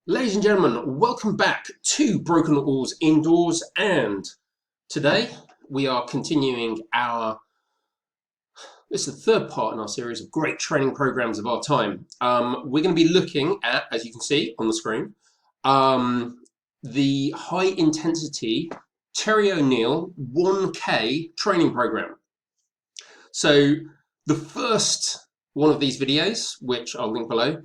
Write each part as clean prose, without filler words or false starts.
Ladies and gentlemen, welcome back to Broken Oars Indoors, and today we are continuing this is the third part in our series of great training programs of our time. We're going to be looking at, as you can see on the screen, the high intensity Terry O'Neill 1K training program. So the first one of these videos, which I'll link below,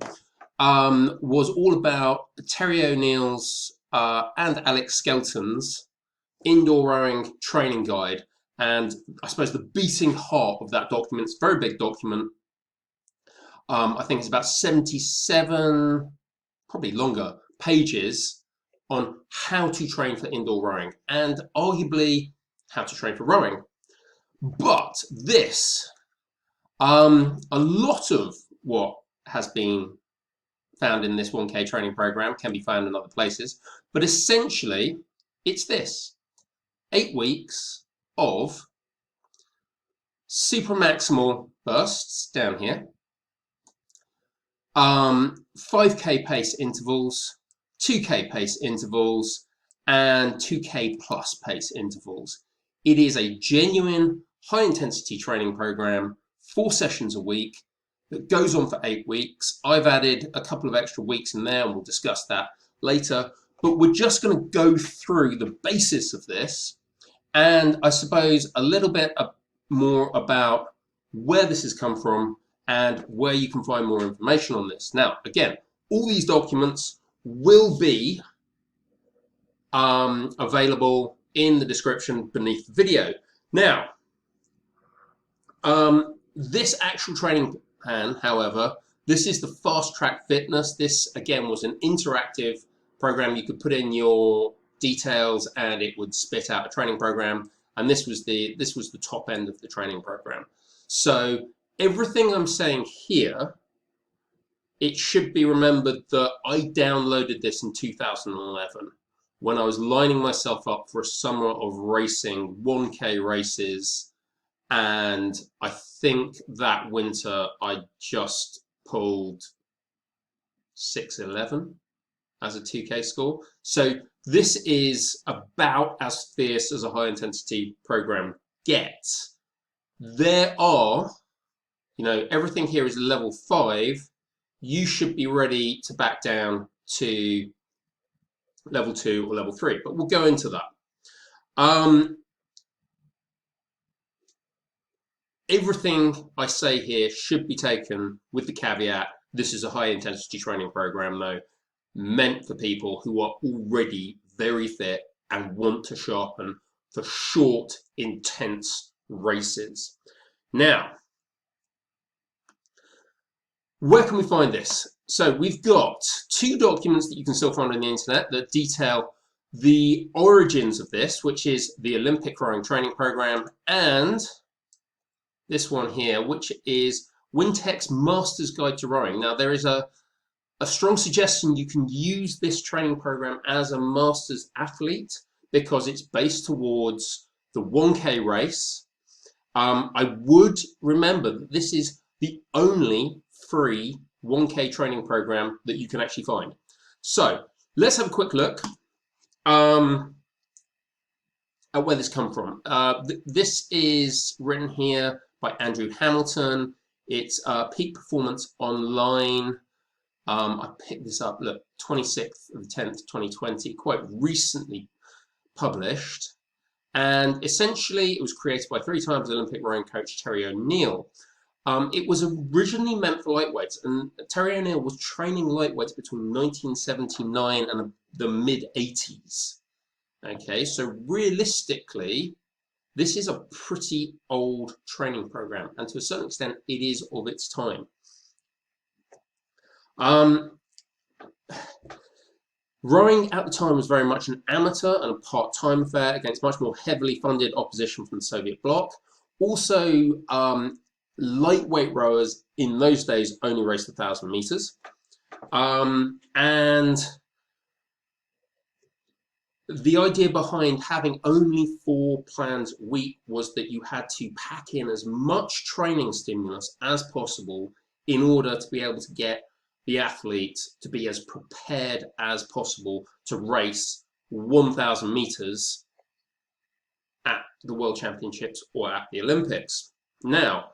was all about Terry O'Neill's and Alex Skelton's indoor rowing training guide. And I suppose the beating heart of that document, it's a very big document. I think it's about 77, probably longer, pages on how to train for indoor rowing and arguably how to train for rowing. But this, a lot of what has been found in this 1K training program can be found in other places, but essentially it's this: 8 weeks of super maximal bursts down here, 5K pace intervals, 2K pace intervals, and 2K plus pace intervals. It is a genuine high intensity training program, 4 sessions a week, that goes on for 8 weeks. I've added a couple of extra weeks in there and we'll discuss that later, but we're just going to go through the basis of this and I suppose a little bit more about where this has come from and where you can find more information on this. Now, again, all these documents will be available in the description beneath the video. Now, this actual training plan, however, this is the fast track fitness. This again was an interactive program. You could put in your details and it would spit out a training program, and this was the top end of the training program. So everything I'm saying here, it should be remembered that I downloaded this in 2011 when I was lining myself up for a summer of racing 1K races. And I think that winter I just pulled 611 as a 2K score. So this is about as fierce as a high intensity program gets. There are, everything here is level 5. You should be ready to back down to level 2 or level 3, but we'll go into that. Everything I say here should be taken with the caveat, this is a high intensity training program though, meant for people who are already very fit and want to sharpen for short, intense races. Now, where can we find this? So we've got 2 documents that you can still find on the internet that detail the origins of this, which is the Olympic rowing training program, and this one here, which is Wintech's Master's Guide to Rowing. Now, there is a strong suggestion you can use this training program as a master's athlete because it's based towards the 1K race. I would remember that this is the only free 1K training program that you can actually find. So let's have a quick look at where this come from. This is written here by Andrew Hamilton. It's Peak Performance Online. I picked this up, look, 26th of the 10th, 2020, quite recently published. And essentially, it was created by 3-time Olympic rowing coach Terry O'Neill. It was originally meant for lightweights, and Terry O'Neill was training lightweights between 1979 and the mid-80s. Okay, so realistically, this is a pretty old training program, and to a certain extent, it is of its time. Rowing at the time was very much an amateur and a part-time affair against much more heavily funded opposition from the Soviet bloc. Also, lightweight rowers in those days only raced 1,000 meters. And the idea behind having only 4 plans a week was that you had to pack in as much training stimulus as possible in order to be able to get the athlete to be as prepared as possible to race 1,000 meters at the World Championships or at the Olympics. Now,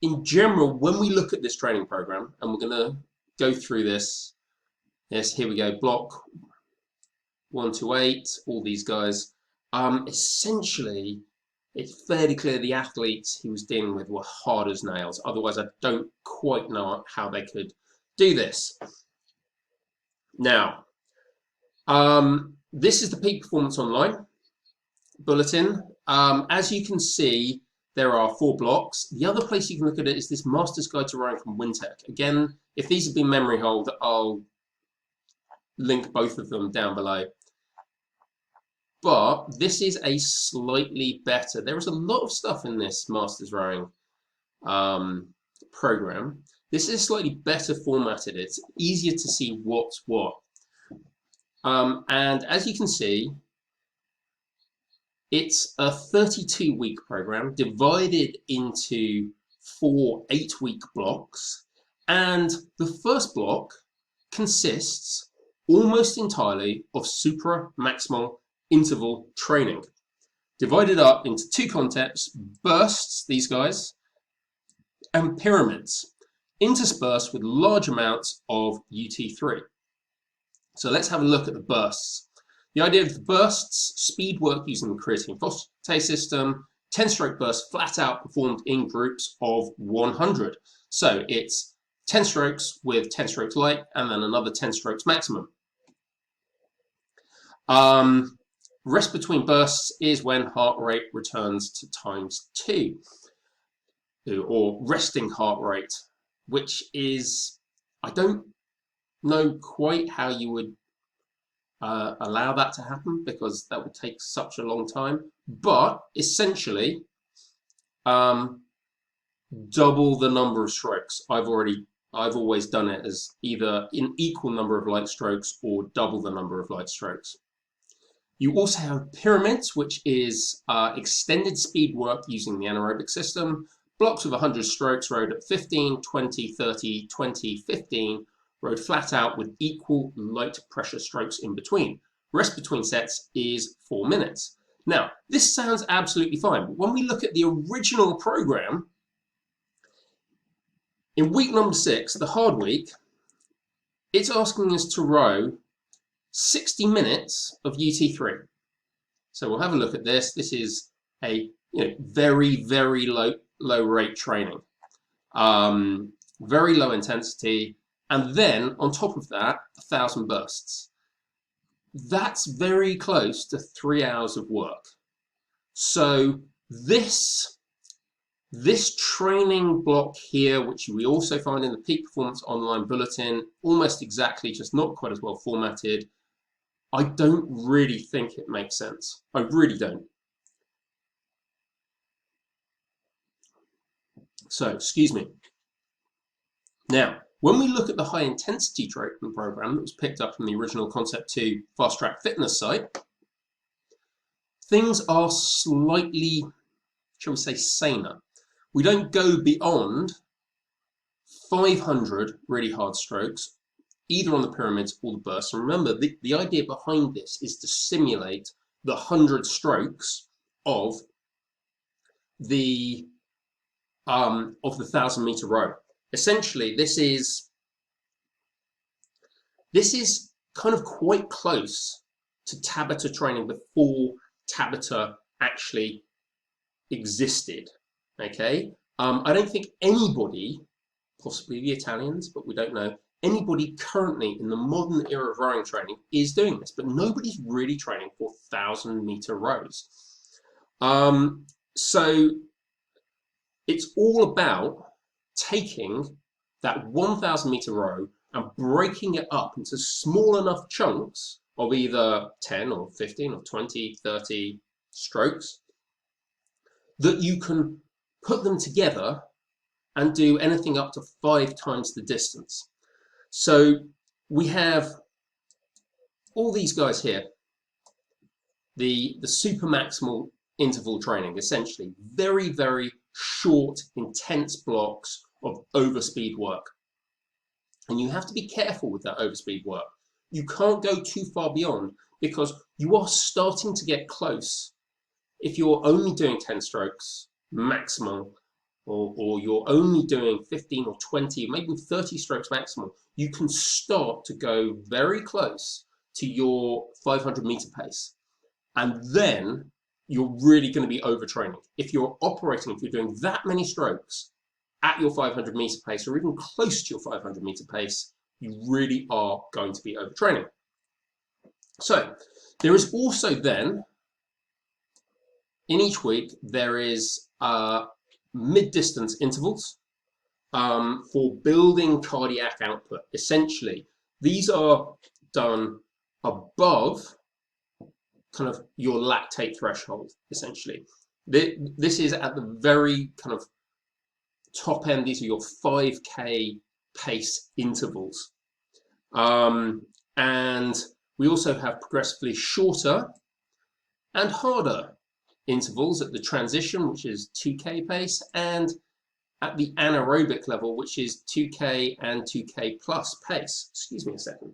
in general, when we look at this training program, and we're going to go through this, yes, here we go, block 1 to 8, all these guys, essentially, it's fairly clear the athletes he was dealing with were hard as nails. Otherwise, I don't quite know how they could do this. Now, this is the Peak Performance Online bulletin. As you can see, there are 4 blocks. The other place you can look at it is this Master's Guide to Rowing from Wintec. Again, if these have been memory hold, I'll link both of them down below. But this is a slightly better, there is a lot of stuff in this Masters Rowing program. This is slightly better formatted. It's easier to see what's what. And as you can see, it's a 32-week program divided into 4 8-week blocks. And the first block consists almost entirely of supra-maximal interval training, divided up into 2 concepts: bursts, these guys, and pyramids, interspersed with large amounts of UT3. So let's have a look at the bursts. The idea of the bursts: speed work using the creatine phosphate system, 10-stroke bursts flat out performed in groups of 100. So it's 10 strokes with 10 strokes light and then another 10 strokes maximum. Rest between bursts is when heart rate returns to ×2, or resting heart rate, which is, I don't know quite how you would allow that to happen, because that would take such a long time, but essentially double the number of strokes. I've always done it as either an equal number of light strokes or double the number of light strokes. You also have pyramids, which is extended speed work using the anaerobic system, blocks of 100 strokes rowed at 15, 20, 30, 20, 15, rowed flat out with equal light pressure strokes in between. Rest between sets is 4 minutes. Now, this sounds absolutely fine, but when we look at the original program, in week number 6, the hard week, it's asking us to row 60 minutes of UT3. So we'll have a look at this. This is a very, very low rate training, very low intensity, and then on top of that, 1,000 bursts. That's very close to 3 hours of work. So this training block here, which we also find in the Peak Performance Online Bulletin, almost exactly, just not quite as well formatted, I don't really think it makes sense. I really don't. So, excuse me. Now, when we look at the high intensity training program that was picked up from the original Concept 2 Fast Track Fitness site, things are slightly, shall we say, saner. We don't go beyond 500 really hard strokes, either on the pyramids or the bursts. And remember, the idea behind this is to simulate the 100 strokes of the 1,000-meter row. Essentially, this is kind of quite close to Tabata training before Tabata actually existed. Okay, I don't think anybody, possibly the Italians, but we don't know, anybody currently in the modern era of rowing training is doing this, but nobody's really training for 1,000-meter rows. So it's all about taking that 1,000-meter row and breaking it up into small enough chunks of either 10 or 15 or 20, 30 strokes that you can put them together and do anything up to 5 times the distance. So we have all these guys here, the super maximal interval training, essentially very, very short, intense blocks of overspeed work. And you have to be careful with that overspeed work. You can't go too far beyond, because you are starting to get close. If you're only doing 10 strokes maximum, or you're only doing 15 or 20, maybe 30 strokes maximum, you can start to go very close to your 500-meter pace. And then you're really going to be overtraining. If you're doing that many strokes at your 500-meter pace, or even close to your 500-meter pace, you really are going to be overtraining. So there is also then, in each week, there is mid-distance intervals for building cardiac output. Essentially, these are done above kind of your lactate threshold, essentially. This is at the very kind of top end. These are your 5K pace intervals. And we also have progressively shorter and harder intervals at the transition, which is 2K pace, and at the anaerobic level, which is 2K and 2K plus pace. Excuse me a second.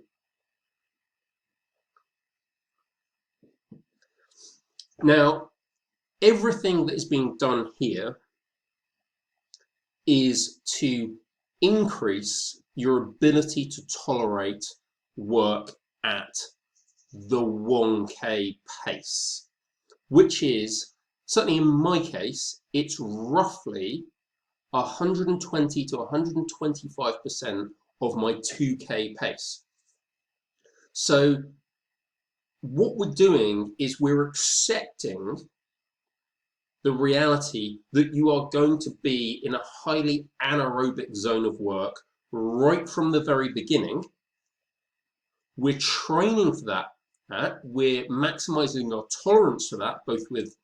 Now, everything that is being done here is to increase your ability to tolerate work at the 1K pace, which is, certainly in my case, it's roughly 120 to 125% of my 2K pace. So what we're doing is we're accepting the reality that you are going to be in a highly anaerobic zone of work right from the very beginning. We're training for that. We're maximizing our tolerance for that, both with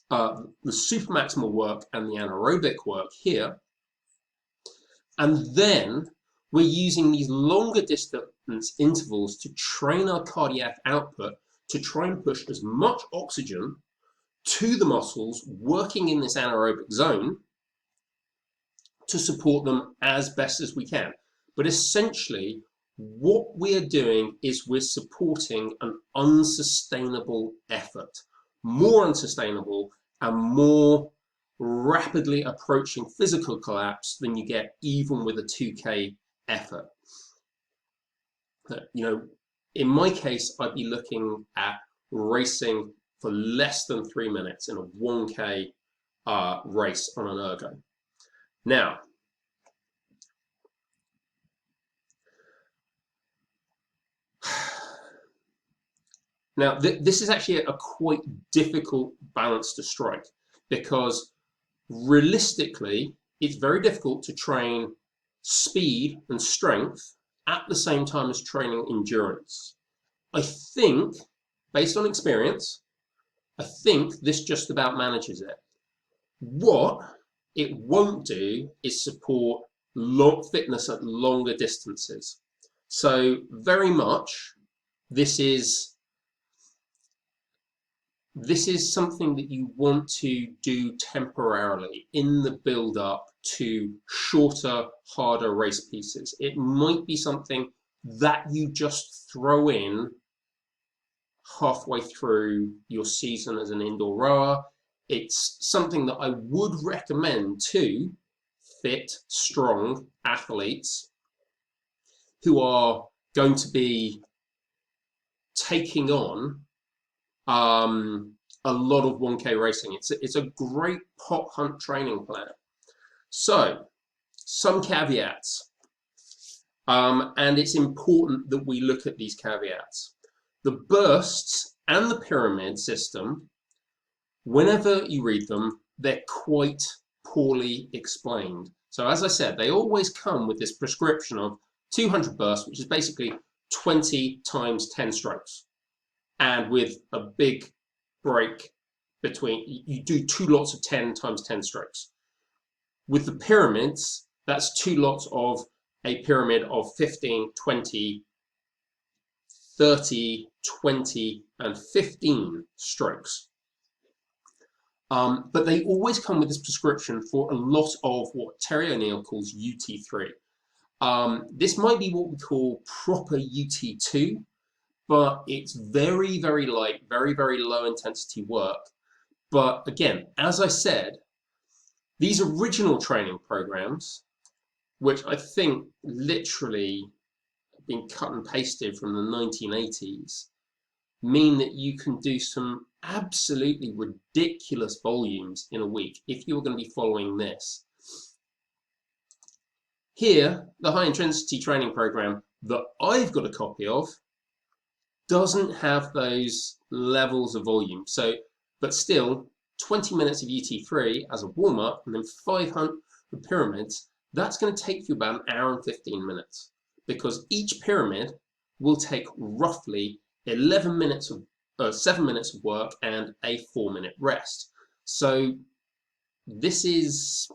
the super maximal work and the anaerobic work here. And then we're using these longer distance intervals to train our cardiac output to try and push as much oxygen to the muscles working in this anaerobic zone to support them as best as we can. But essentially, what we're doing is we're supporting an unsustainable effort, more unsustainable and more rapidly approaching physical collapse than you get even with a 2K effort. You know, in my case, I'd be looking at racing for less than 3 minutes in a 1K race on an ergo. Now, this is actually a quite difficult balance to strike, because realistically, it's very difficult to train speed and strength at the same time as training endurance. I think, based on experience, I think this just about manages it. What it won't do is support fitness at longer distances. So very much, this is something that you want to do temporarily in the build-up to shorter, harder race pieces. It might be something that you just throw in halfway through your season as an indoor rower. It's something that I would recommend to fit, strong athletes who are going to be taking on a lot of 1K racing. It's a great pot hunt training plan. So, some caveats, and it's important that we look at these caveats. The bursts and the pyramid system, whenever you read them, they're quite poorly explained. So as I said, they always come with this prescription of 200 bursts, which is basically 20 times 10 strokes. And with a big break between, you do 2 lots of 10 times 10 strokes. With the pyramids, that's 2 lots of a pyramid of 15, 20, 30, 20, and 15 strokes. But they always come with this prescription for a lot of what Terry O'Neill calls UT3. This might be what we call proper UT2, but it's very, very light, very, very low intensity work. But again, as I said, these original training programs, which I think literally have been cut and pasted from the 1980s, mean that you can do some absolutely ridiculous volumes in a week if you're going to be following this. Here, the high intensity training program that I've got a copy of doesn't have those levels of volume. So, but still, 20 minutes of UT3 as a warm-up and then 500 pyramids, that's going to take you about an hour and 15 minutes because each pyramid will take roughly 7 minutes of work and a 4-minute rest. So this is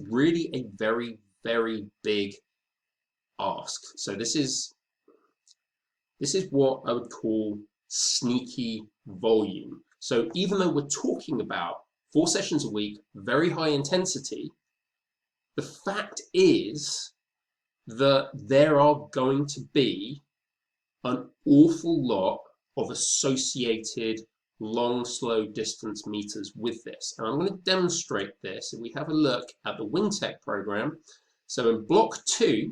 really a very, very big ask. So this is what I would call sneaky volume. So even though we're talking about 4 sessions a week, very high intensity, the fact is that there are going to be an awful lot of associated long, slow distance meters with this. And I'm going to demonstrate this if we have a look at the WingTech program. So in block 2,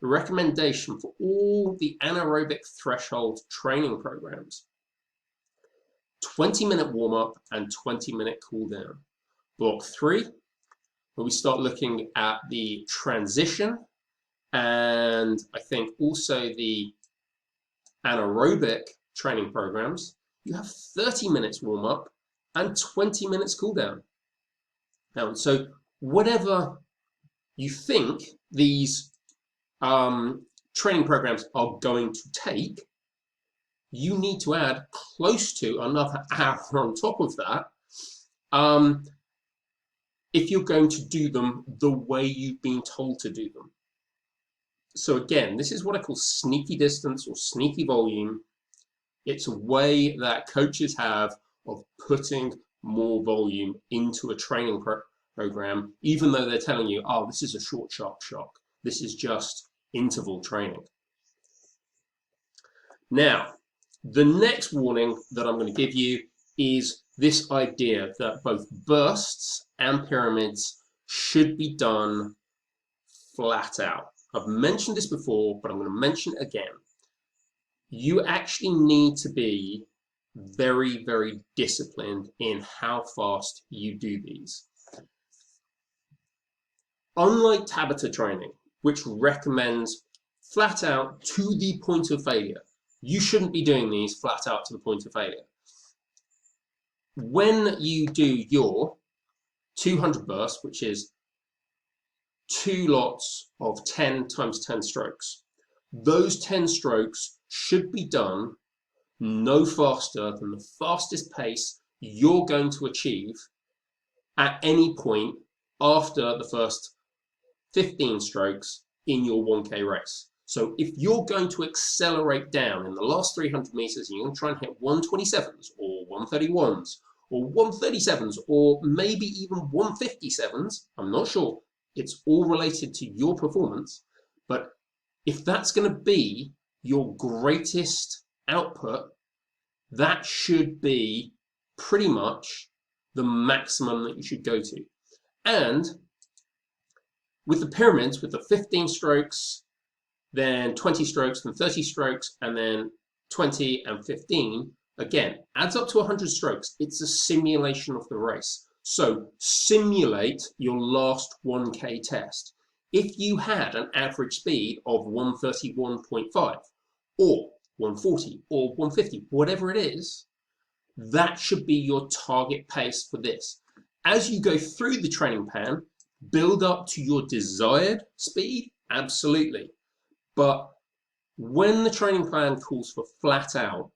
the recommendation for all the anaerobic threshold training programs, 20-minute warm-up and 20-minute cool-down. Block 3, where we start looking at the transition and I think also the anaerobic training programs, you have 30 minutes warm-up and 20 minutes cool-down. Now, so whatever you think these training programs are going to take, you need to add close to another hour on top of that if you're going to do them the way you've been told to do them. So again, this is what I call sneaky distance or sneaky volume. It's a way that coaches have of putting more volume into a training program, even though they're telling you, oh, this is a short, sharp shock. This is just interval training. Now, the next warning that I'm going to give you is this idea that both bursts and pyramids should be done flat out. I've mentioned this before, but I'm going to mention it again. You actually need to be very, very disciplined in how fast you do these. Unlike Tabata training, which recommends flat out to the point of failure, you shouldn't be doing these flat out to the point of failure. When you do your 200 bursts, which is 2 lots of 10 times 10 strokes, those 10 strokes should be done no faster than the fastest pace you're going to achieve at any point after the first 15 strokes in your 1K race. So if you're going to accelerate down in the last 300 meters and you're going to try and hit 127s or 131s or 137s or maybe even 157s, I'm not sure, it's all related to your performance, but if that's going to be your greatest output, that should be pretty much the maximum that you should go to. And with the pyramids, with the 15 strokes, then 20 strokes, then 30 strokes, and then 20 and 15, again, adds up to 100 strokes. It's a simulation of the race. So simulate your last 1K test. If you had an average speed of 131.5 or 140 or 150, whatever it is, that should be your target pace for this. As you go through the training plan, build up to your desired speed, absolutely. But when the training plan calls for flat out,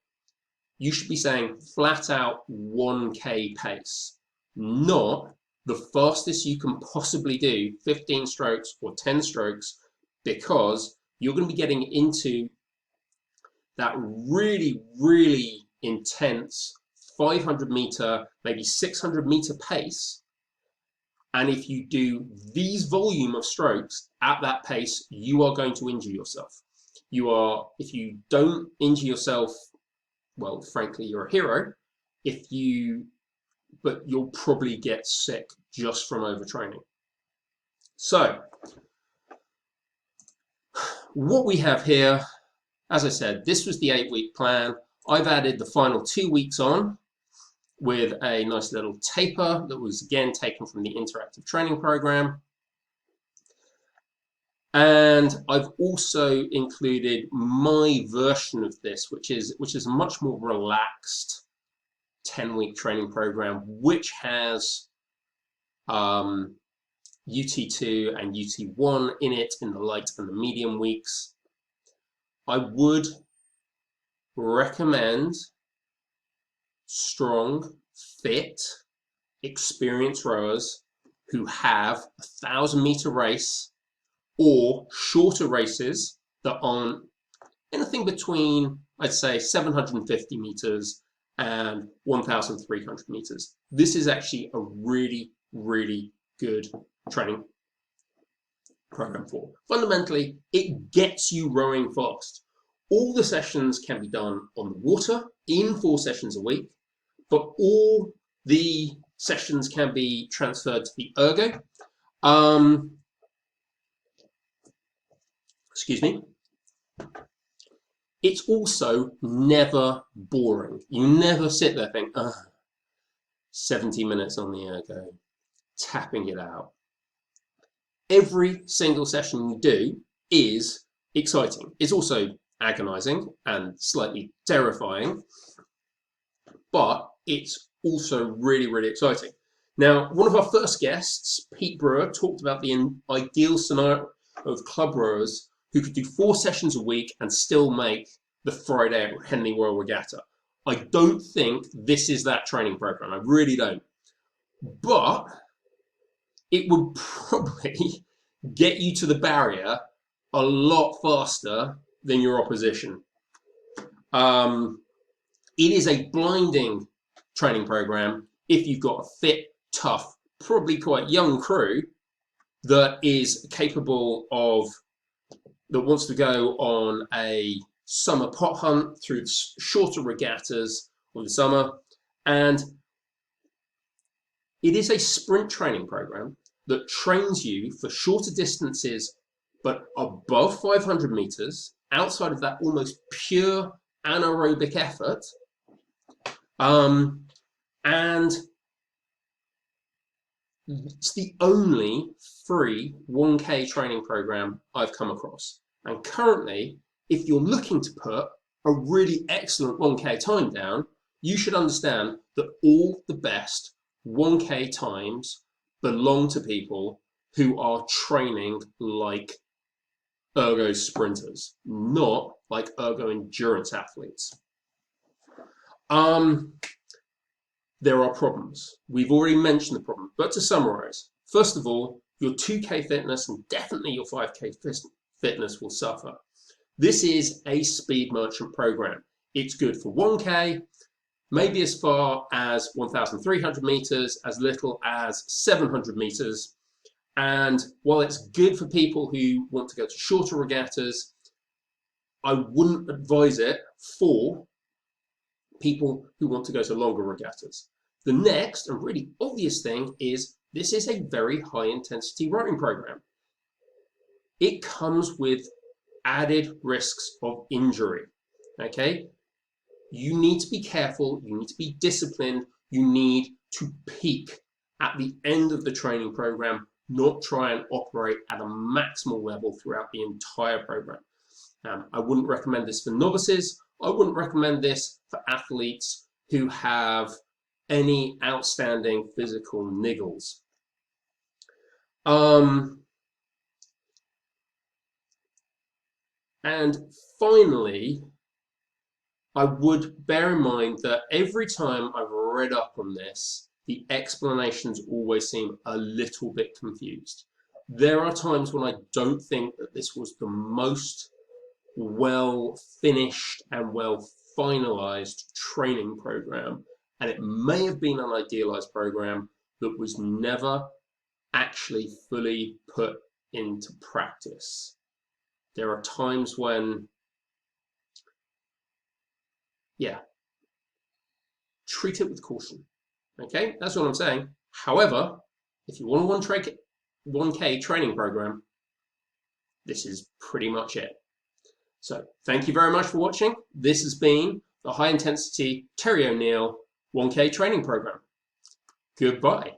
you should be saying flat out 1K pace, not the fastest you can possibly do, 15 strokes or 10 strokes, because you're going to be getting into that really, really intense 500 meter, maybe 600 meter pace And if you do these volume of strokes at that pace, you are going to injure yourself. If you don't injure yourself, well, frankly, you're a hero. But you'll probably get sick just from overtraining. So, what we have here, as I said, this was the 8-week plan. I've added the final 2 weeks on with a nice little taper that was again taken from the interactive training program. And I've also included my version of this, which is a much more relaxed 10-week training program, which has UT2 and UT1 in it in the light and the medium weeks. I would recommend strong, fit, experienced rowers who have a 1,000-meter race or shorter races that aren't anything between, I'd say, 750 meters and 1,300 meters. This is actually a really, really good training program for. Fundamentally, it gets you rowing fast. All the sessions can be done on the water in 4 sessions a week, but all the sessions can be transferred to the ergo. Excuse me. It's also never boring. You never sit there think, 70 minutes on the ergo, tapping it out. Every single session you do is exciting. It's also agonizing and slightly terrifying, but it's also really, really exciting. Now, one of our first guests, Pete Brewer, talked about the ideal scenario of club rowers who could do 4 sessions a week and still make the Friday Henley Royal Regatta. I don't think this is that training program. I really don't. But it would probably get you to the barrier a lot faster than your opposition. It is a blinding training program if you've got a fit, tough, probably quite young crew that is capable of, that wants to go on a summer pot hunt through shorter regattas in the summer. And it is a sprint training program that trains you for shorter distances, but above 500 meters, outside of that almost pure anaerobic effort. And it's the only free 1K training program I've come across. And currently, if you're looking to put a really excellent 1K time down, you should understand that all the best 1K times belong to people who are training like ergo sprinters, not like ergo endurance athletes. There are problems. We've already mentioned the problem, but to summarize, first of all, your 2K fitness and definitely your 5K fitness will suffer. This is a speed merchant program. It's good for 1K, maybe as far as 1,300 meters, as little as 700 meters. And while it's good for people who want to go to shorter regattas, I wouldn't advise it for people who want to go to longer regattas. The next and really obvious thing is this is a very high intensity rowing program. It comes with added risks of injury, okay? You need to be careful, you need to be disciplined, you need to peak at the end of the training program, not try and operate at a maximal level throughout the entire program. I wouldn't recommend this for novices. I wouldn't recommend this for athletes who have any outstanding physical niggles. And finally, I would bear in mind that every time I've read up on this, the explanations always seem a little bit confused. There are times when I don't think that this was the most well finished and well finalized training program, and it may have been an idealized program that was never actually fully put into practice. There are times when, yeah, treat it with caution. Okay, that's what I'm saying. However, if you want a 1K training program, this is pretty much it. So thank you very much for watching. This has been the High Intensity Terry O'Neill 1K training program. Goodbye.